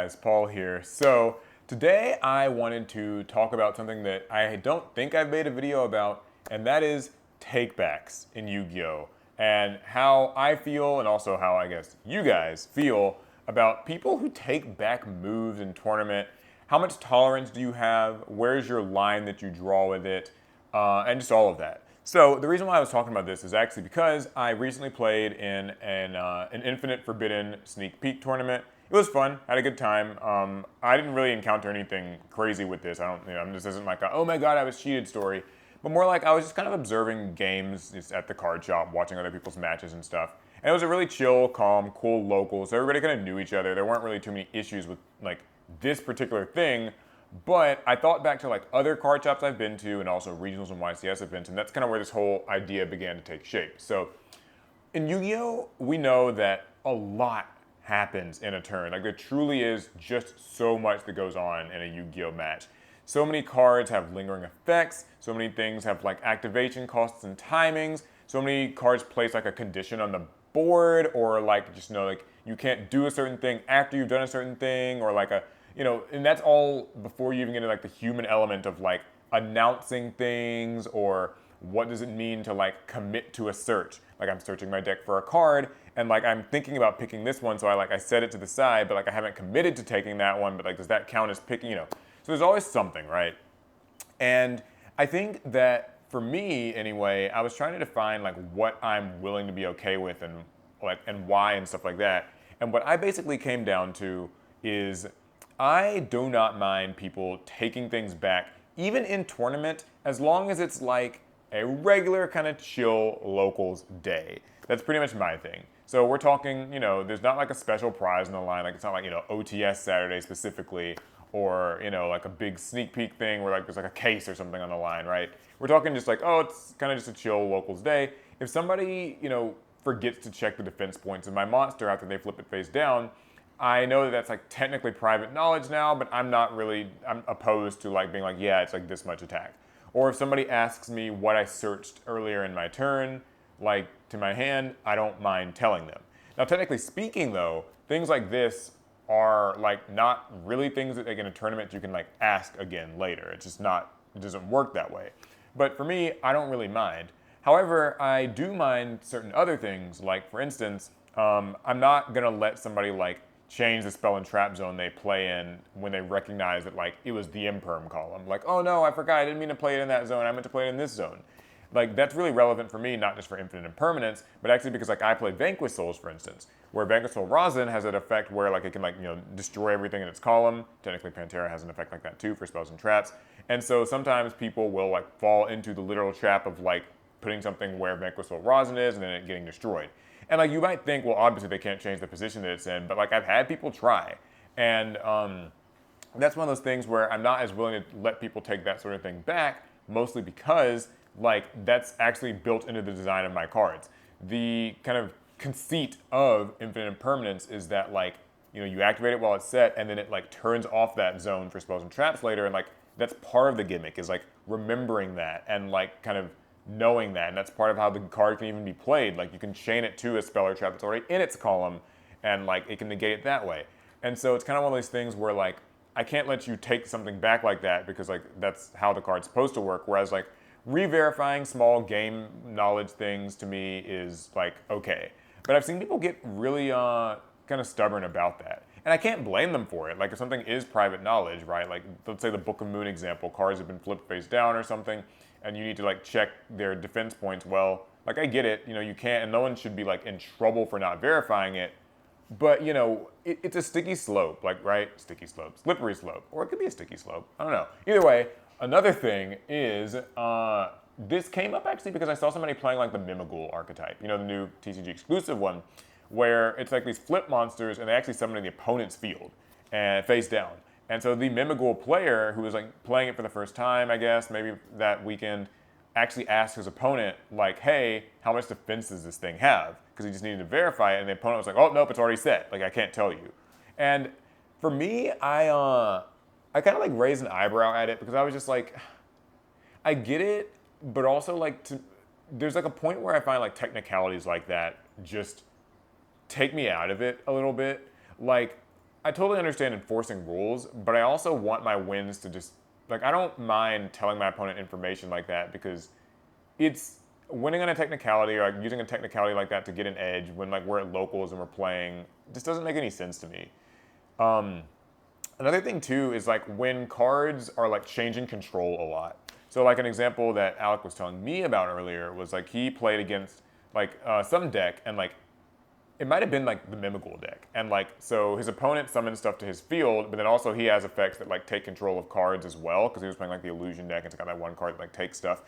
guys, Paul here. So today I wanted to talk about something that I don't think I've made a video about, and that is takebacks in Yu-Gi-Oh! And how I feel, and also how I guess you guys feel about people who take back moves in tournament. How much tolerance do you have? Where's your line that you draw with it? And just all of that. So the reason why I was talking about this is actually because I recently played in an Infinite Forbidden sneak peek tournament. It was fun, had a good time. I didn't really encounter anything crazy with this. This isn't like a, oh my god, I was cheated story, but more like I was just kind of observing games just at the card shop, watching other people's matches and stuff. And it was a really chill, calm, cool local, so everybody kind of knew each other. There weren't really too many issues with like this particular thing. But I thought back to like other card shops I've been to and also regionals and YCS events, and that's kind of where this whole idea began to take shape. So in Yu-Gi-Oh, we know that a lot happens in a turn. Like there truly is just so much that goes on in a Yu-Gi-Oh match. So many cards have lingering effects, so many things have like activation costs and timings, so many cards place like a condition on the board, or like just like you can't do a certain thing after you've done a certain thing, or like a and that's all before you even get into like the human element of like announcing things, or what does it mean to like commit to a search. Like I'm searching my deck for a card and like I'm thinking about picking this one, so I set it to the side, but like I haven't committed to taking that one, but like does that count as picking, So there's always something, right? And I think that for me anyway, I was trying to define like what I'm willing to be okay with and why and stuff like that. And what I basically came down to is I do not mind people taking things back, even in tournament, as long as it's like a regular kind of chill locals day. That's pretty much my thing. So we're talking, there's not like a special prize on the line. Like it's not like, OTS Saturday specifically, or, like a big sneak peek thing where like there's like a case or something on the line, right? We're talking just like, oh, it's kind of just a chill locals day. If somebody, forgets to check the defense points of my monster after they flip it face down, I know that that's like technically private knowledge now, but I'm opposed to like being like, yeah, it's like this much attack. Or if somebody asks me what I searched earlier in my turn, like to my hand, I don't mind telling them. Now, technically speaking though, things like this are like not really things that like in a tournament you can like ask again later. It's just not, it doesn't work that way. But for me, I don't really mind. However, I do mind certain other things, like for instance, I'm not gonna let somebody like change the spell and trap zone they play in when they recognize that like it was the imperm column. Like, oh no, I forgot, I didn't mean to play it in that zone, I meant to play it in this zone. Like that's really relevant for me, not just for infinite impermanence, but actually because like I play Vanquish Souls, for instance, where Vanquish Soul Rosin has that effect where like it can like, destroy everything in its column. Technically Pantera has an effect like that too for spells and traps. And so sometimes people will like fall into the literal trap of like putting something where Vanquish Soul Rosin is and then it getting destroyed. And like you might think, well, obviously they can't change the position that it's in, but like I've had people try, and that's one of those things where I'm not as willing to let people take that sort of thing back, mostly because like that's actually built into the design of my cards. The kind of conceit of infinite impermanence is that like you activate it while it's set, and then it like turns off that zone for spells and traps later, and like that's part of the gimmick is like remembering that and like kind of knowing that, and that's part of how the card can even be played. Like you can chain it to a spell or trap that's already in its column, and like it can negate it that way. And so it's kind of one of those things where like I can't let you take something back like that because like that's how the card's supposed to work. Whereas like re-verifying small game knowledge things to me is like okay, but I've seen people get really kind of stubborn about that. And I can't blame them for it. Like if something is private knowledge, right? Like let's say the Book of Moon example, cards have been flipped face down or something, and you need to like check their defense points. Well, like I get it, you can't, and no one should be like in trouble for not verifying it. But it's a sticky slope, like right, sticky slope, slippery slope, or it could be a sticky slope. I don't know. Either way, another thing is this came up actually because I saw somebody playing like the Mimighoul archetype, the new TCG exclusive one, where it's like these flip monsters and they actually summon in the opponent's field and face down. And so the Mimighoul player who was like playing it for the first time, I guess, maybe that weekend, actually asked his opponent, like, hey, how much defense does this thing have? Because he just needed to verify it, and the opponent was like, oh, nope, it's already set. Like, I can't tell you. And for me, I kind of like raised an eyebrow at it because I was just like, I get it, but also like there's like a point where I find like technicalities like that just take me out of it a little bit. Like, I totally understand enforcing rules, but I also want my wins to just, like, I don't mind telling my opponent information like that because it's winning on a technicality or like using a technicality like that to get an edge when like we're at locals and we're playing just doesn't make any sense to me. Um, Another thing too is like when cards are like changing control a lot. So like an example that Alec was telling me about earlier was like he played against like some deck and like it might have been like the Mimical deck. And like, so his opponent summoned stuff to his field, but then also he has effects that like take control of cards as well, because he was playing like the Illusion deck and it's got that one card that like takes stuff.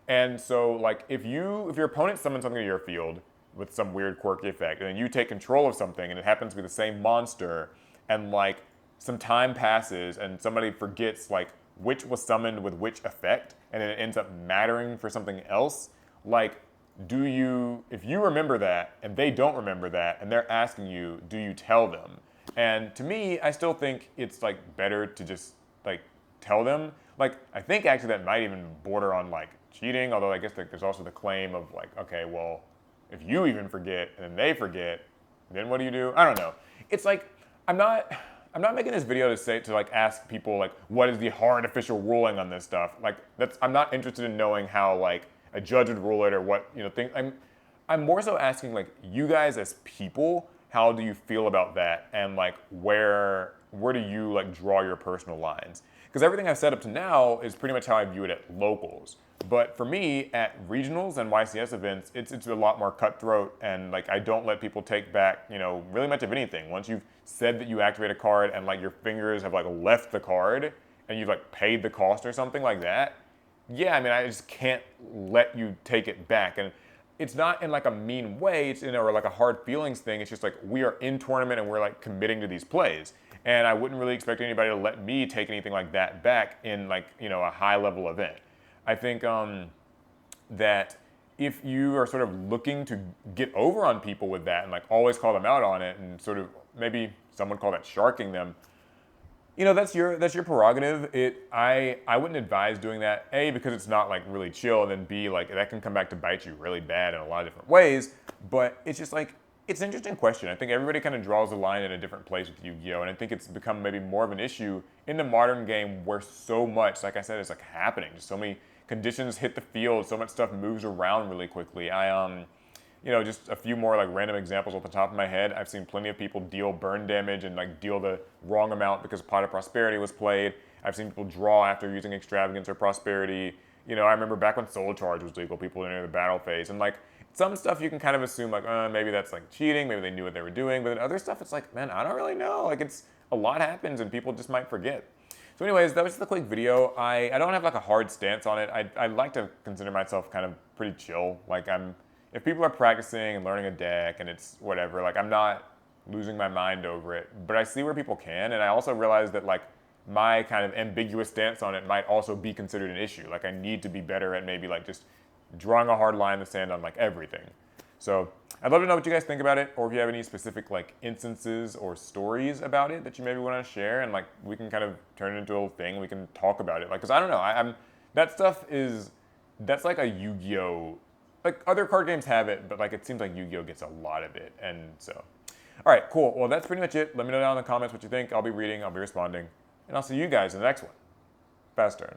And so like if your opponent summons something to your field with some weird quirky effect, and then you take control of something and it happens to be the same monster, and like some time passes and somebody forgets like which was summoned with which effect, and then it ends up mattering for something else, like if you remember that and they don't remember that and they're asking you, do you tell them? And to me, I still think it's like better to just like tell them. Like I think actually that might even border on like cheating, although I guess like, there's also the claim of like, okay, well, if you even forget and then they forget, then what do you do? I don't know. It's like I'm not making this video to like ask people like what is the hard official ruling on this stuff. Like I'm not interested in knowing how like a judge would rule it or what think. I'm more so asking like you guys as people, how do you feel about that, and like where do you like draw your personal lines? Because everything I've said up to now is pretty much how I view it at locals. But for me, at regionals and YCS events, it's a lot more cutthroat, and like I don't let people take back, really much of anything. Once you've said that you activate a card and like your fingers have like left the card and you've like paid the cost or something like that, yeah, I mean, I just can't let you take it back. And it's not in like a mean way, it's in or like a hard feelings thing. It's just like we are in tournament and we're like committing to these plays. And I wouldn't really expect anybody to let me take anything like that back in like, a high level event. I think that if you are sort of looking to get over on people with that and like always call them out on it and sort of maybe someone call that sharking them, that's your prerogative. I wouldn't advise doing that, A, because it's not like really chill, and then B, like that can come back to bite you really bad in a lot of different ways. But it's just like it's an interesting question. I think everybody kind of draws the line in a different place with Yu-Gi-Oh! And I think it's become maybe more of an issue in the modern game where so much, like I said, is like happening. Just so many conditions hit the field, so much stuff moves around really quickly. Just a few more like random examples off the top of my head. I've seen plenty of people deal burn damage and like deal the wrong amount because Pot of Prosperity was played. I've seen people draw after using Extravagance or Prosperity. I remember back when Soul Charge was legal, people enter the battle phase. And like some stuff you can kind of assume like, maybe that's like cheating, maybe they knew what they were doing. But then other stuff, it's like, man, I don't really know. Like a lot happens and people just might forget. So anyways, that was just a quick video. I don't have like a hard stance on it. I like to consider myself kind of pretty chill. Like if people are practicing and learning a deck and it's whatever, like I'm not losing my mind over it, but I see where people can. And I also realize that like my kind of ambiguous stance on it might also be considered an issue. Like I need to be better at maybe like just drawing a hard line in the sand on like everything. So I'd love to know what you guys think about it, or if you have any specific like instances or stories about it that you maybe want to share, and like we can kind of turn it into a little thing. We can talk about it. Like, cause I don't know, I'm that stuff that's like a Yu-Gi-Oh! Like other card games have it, but like it seems like Yu-Gi-Oh! Gets a lot of it. And so, all right, cool. Well, that's pretty much it. Let me know down in the comments what you think. I'll be reading, I'll be responding, and I'll see you guys in the next one. Fast turn.